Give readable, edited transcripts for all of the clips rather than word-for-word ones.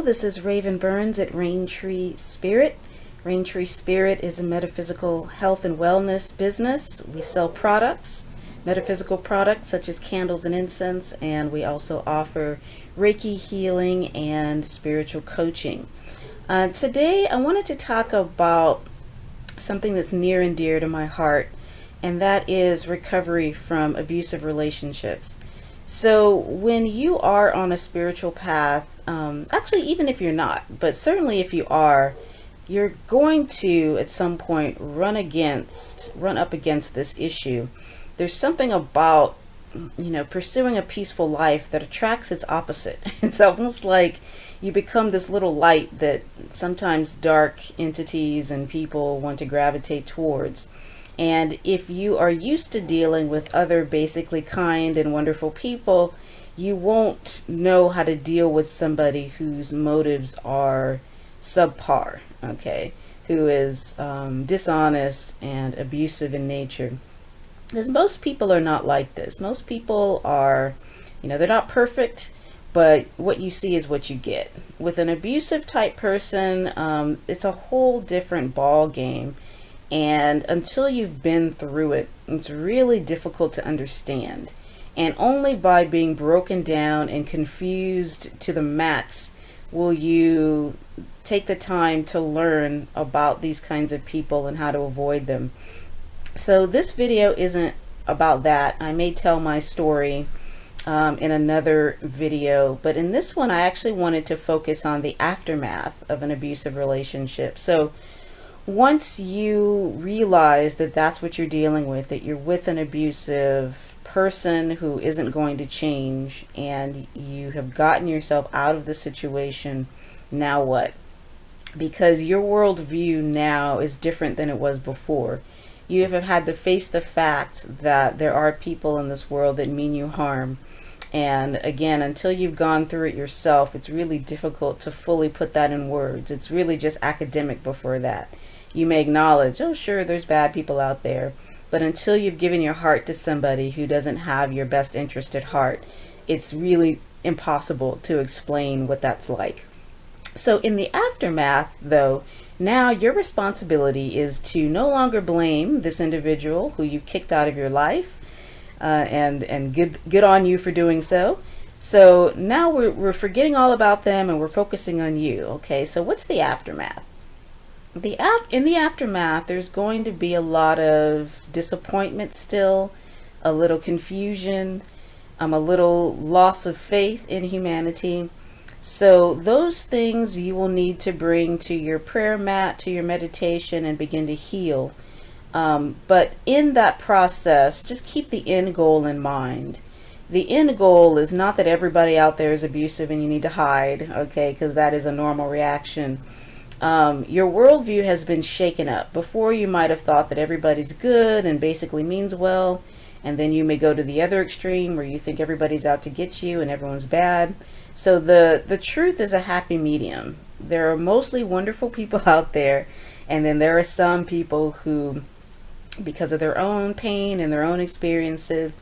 this is Raven Burns at Raintree Spirit. Raintree Spirit is a metaphysical health and wellness business. We sell products, metaphysical products such as candles and incense, and we also offer Reiki healing and spiritual coaching. Today I wanted to talk about something that's near and dear to my heart, and that is recovery from abusive relationships. So when you are on a spiritual path, actually even if you're not, but certainly if you are, you're going to at some point run up against this issue. There's something about, pursuing a peaceful life that attracts its opposite. It's almost like you become this little light that sometimes dark entities and people want to gravitate towards. And if you are used to dealing with other basically kind and wonderful people, you won't know how to deal with somebody whose motives are subpar, okay, who is dishonest and abusive in nature. Because most people are not like this. Most people are, they're not perfect, but what you see is what you get. With an abusive type person, it's a whole different ball game. And until you've been through it, it's really difficult to understand. And only by being broken down and confused to the max will you take the time to learn about these kinds of people and how to avoid them. So this video isn't about that. I may tell my story in another video, but in this one I actually wanted to focus on the aftermath of an abusive relationship. So once you realize that that's what you're dealing with, that you're with an abusive person who isn't going to change, and you have gotten yourself out of the situation, now what? Because your worldview now is different than it was before. You have had to face the fact that there are people in this world that mean you harm. And again, until you've gone through it yourself, it's really difficult to fully put that in words. It's really just academic before that. You may acknowledge, oh sure, there's bad people out there, but until you've given your heart to somebody who doesn't have your best interest at heart, it's really impossible to explain what that's like. So in the aftermath, though, now your responsibility is to no longer blame this individual who you've kicked out of your life, and good on you for doing so. So now we're forgetting all about them and we're focusing on you. Okay, so what's the aftermath? In the aftermath, there's going to be a lot of disappointment still, a little confusion, a little loss of faith in humanity. So those things you will need to bring to your prayer mat, to your meditation, and begin to heal. But in that process, just keep the end goal in mind. The end goal is not that everybody out there is abusive and you need to hide, okay, because that is a normal reaction. Your worldview has been shaken up. Before, you might have thought that everybody's good and basically means well, and then you may go to the other extreme where you think everybody's out to get you and everyone's bad. So the truth is a happy medium. There are mostly wonderful people out there, and then there are some people who, because of their own pain and their own experiences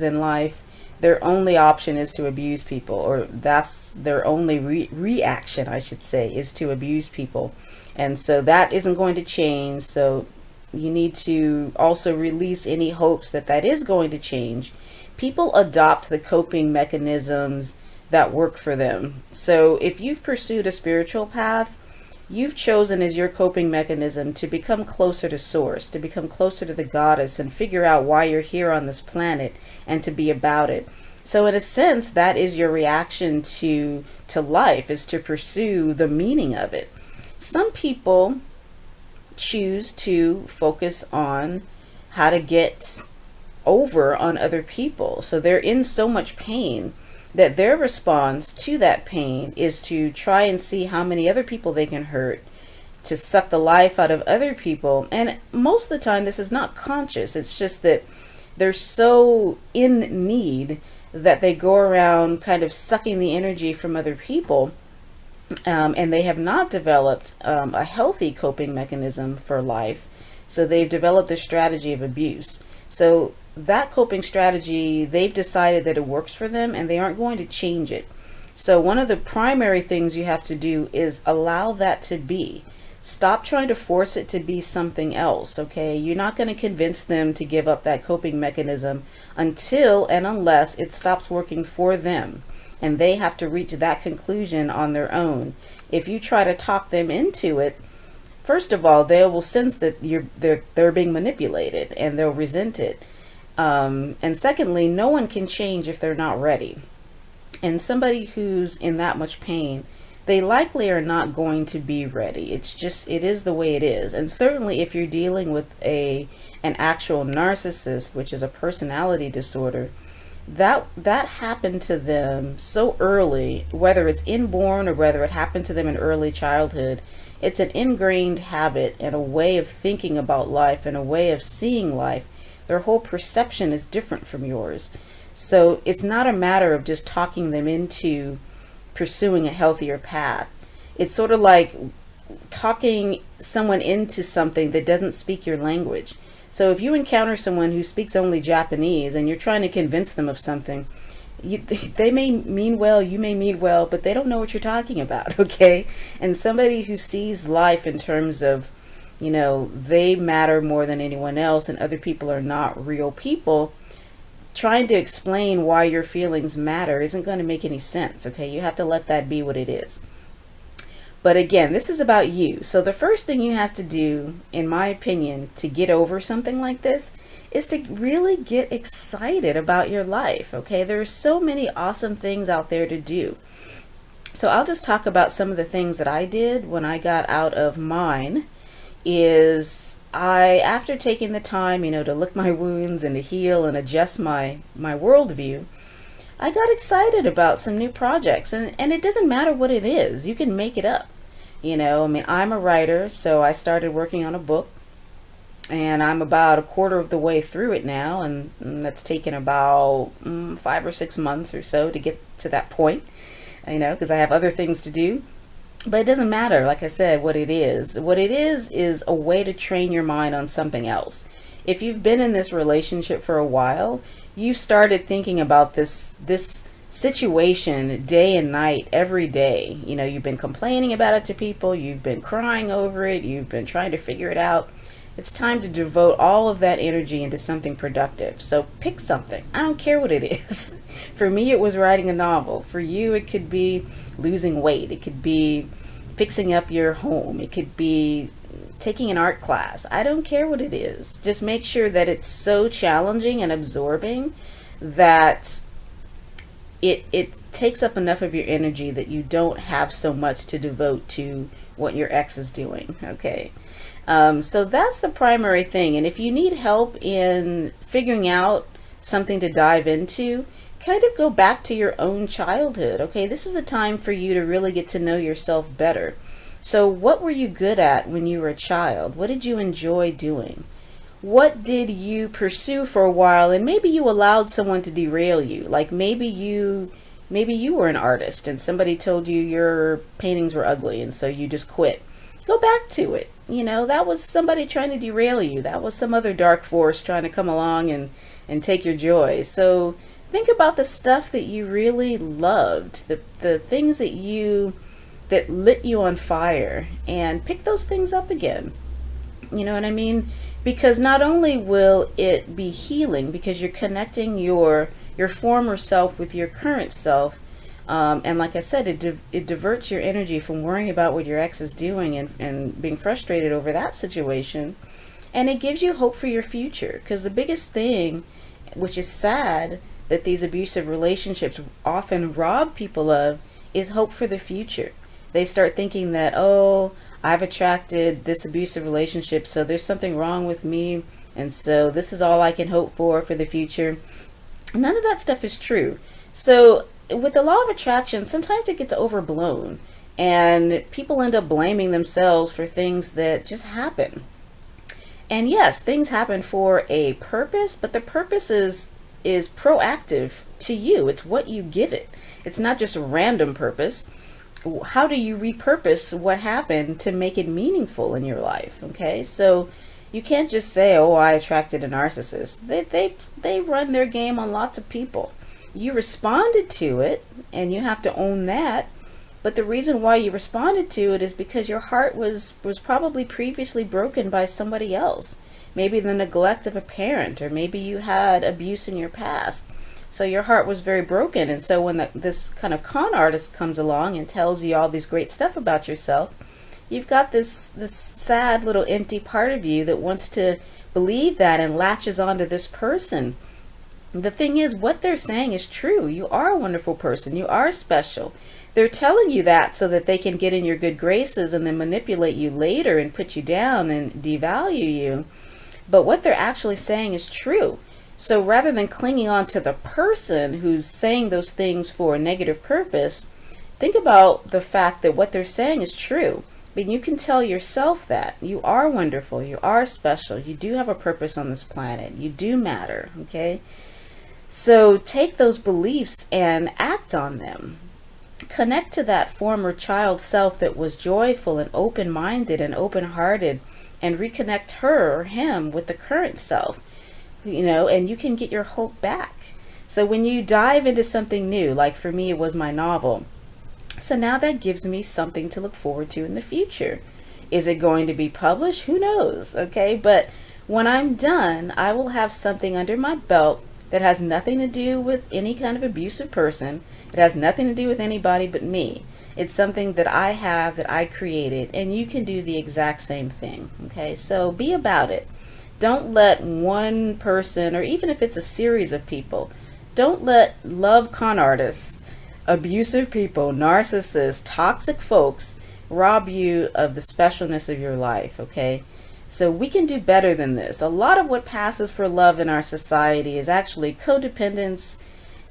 in life, their only option is to abuse people, or that's their only reaction, I should say, is to abuse people. And so that isn't going to change. So you need to also release any hopes that that is going to change. People adopt the coping mechanisms that work for them. So if you've pursued a spiritual path, you've chosen as your coping mechanism to become closer to source, to become closer to the goddess, and figure out why you're here on this planet and to be about it. So in a sense, that is your reaction to life, is to pursue the meaning of it. Some people choose to focus on how to get over on other people. So they're in so much pain that their response to that pain is to try and see how many other people they can hurt, to suck the life out of other people. And most of the time this is not conscious. It's just that they're so in need that they go around kind of sucking the energy from other people, and they have not developed a healthy coping mechanism for life. So they've developed a strategy of abuse. So that coping strategy, they've decided that it works for them and they aren't going to change it. So one of the primary things you have to do is allow that to be. Stop trying to force it to be something else, okay? You're not going to convince them to give up that coping mechanism until and unless it stops working for them and they have to reach that conclusion on their own. If you try to talk them into it, first of all, they will sense that they're being manipulated and they'll resent it. And secondly, no one can change if they're not ready. And somebody who's in that much pain, they likely are not going to be ready. It is the way it is. And certainly if you're dealing with an actual narcissist, which is a personality disorder, that happened to them so early, whether it's inborn or whether it happened to them in early childhood. It's an ingrained habit and a way of thinking about life and a way of seeing life. Their whole perception is different from yours. So it's not a matter of just talking them into pursuing a healthier path. It's sort of like talking someone into something that doesn't speak your language. So if you encounter someone who speaks only Japanese and you're trying to convince them of something, they may mean well, you may mean well, but they don't know what you're talking about, okay? And somebody who sees life in terms of, they matter more than anyone else and other people are not real people, trying to explain why your feelings matter isn't going to make any sense, okay? You have to let that be what it is. But again, this is about you. So the first thing you have to do, in my opinion, to get over something like this is to really get excited about your life, okay? There are so many awesome things out there to do. So I'll just talk about some of the things that I did when I got out of mine. After taking the time, to lick my wounds and to heal and adjust my worldview, I got excited about some new projects, and it doesn't matter what it is. You can make it up. I'm a writer, so I started working on a book, and I'm about a quarter of the way through it now, and that's taken about 5 or 6 months or so to get to that point, because I have other things to do. But it doesn't matter, like I said, what it is. What it is a way to train your mind on something else. If you've been in this relationship for a while, you've started thinking about this situation day and night, every day. You've been complaining about it to people, you've been crying over it, you've been trying to figure it out. It's time to devote all of that energy into something productive. So pick something. I don't care what it is. For me, it was writing a novel. For you, it could be losing weight. It could be fixing up your home. It could be taking an art class. I don't care what it is. Just make sure that it's so challenging and absorbing that it takes up enough of your energy that you don't have so much to devote to what your ex is doing, okay? So that's the primary thing. And if you need help in figuring out something to dive into, kind of go back to your own childhood, okay? This is a time for you to really get to know yourself better. So what were you good at when you were a child? What did you enjoy doing? What did you pursue for a while, and maybe you allowed someone to derail you? Like maybe you were an artist and somebody told you your paintings were ugly and so you just quit. Go back to it. That was somebody trying to derail you. That was some other dark force trying to come along and take your joy. So think about the stuff that you really loved, the things that lit you on fire, and pick those things up again. You know what I mean? Because not only will it be healing, because you're connecting your former self with your current self, and like I said, it diverts your energy from worrying about what your ex is doing and being frustrated over that situation, and it gives you hope for your future. Because the biggest thing, which is sad, that these abusive relationships often rob people of, is hope for the future. They start thinking that, oh, I've attracted this abusive relationship, so there's something wrong with me, and so this is all I can hope for the future. None of that stuff is true. So with the law of attraction, sometimes it gets overblown, and people end up blaming themselves for things that just happen. And yes, things happen for a purpose, but the purpose is proactive to you. It's what you give it. It's not just a random purpose. How do you repurpose what happened to make it meaningful in your life? Okay, so you can't just say, oh, I attracted a narcissist. They run their game on lots of people. You responded to it, and you have to own that. But the reason why you responded to it is because your heart was probably previously broken by somebody else. Maybe the neglect of a parent, or maybe you had abuse in your past. So your heart was very broken. And so when this kind of con artist comes along and tells you all these great stuff about yourself, you've got this sad little empty part of you that wants to believe that and latches onto this person. The thing is, what they're saying is true. You are a wonderful person. You are special. They're telling you that so that they can get in your good graces and then manipulate you later and put you down and devalue you. But what they're actually saying is true. So rather than clinging on to the person who's saying those things for a negative purpose, think about the fact that what they're saying is true. I mean, you can tell yourself that you are wonderful, you are special, you do have a purpose on this planet, you do matter, okay? So take those beliefs and act on them. Connect to that former child self that was joyful and open-minded and open-hearted, and reconnect her or him with the current self, and you can get your hope back. So when you dive into something new, like for me it was my novel, so now that gives me something to look forward to in the future. Is it going to be published? Who knows, okay? But when I'm done, I will have something under my belt that has nothing to do with any kind of abusive person. It has nothing to do with anybody but me. It's something that I have, that I created, and you can do the exact same thing, okay? So be about it. Don't let one person, or even if it's a series of people, don't let love con artists, abusive people, narcissists, toxic folks rob you of the specialness of your life, okay? So we can do better than this. A lot of what passes for love in our society is actually codependence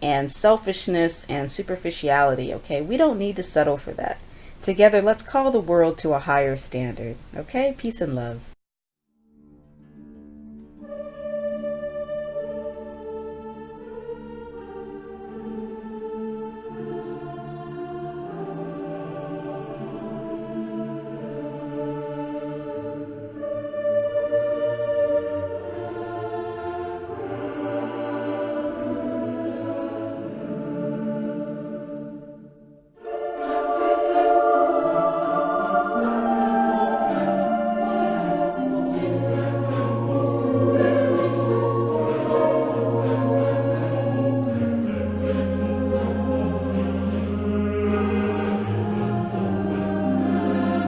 and selfishness and superficiality, okay? We don't need to settle for that. Together, let's call the world to a higher standard, okay? Peace and love.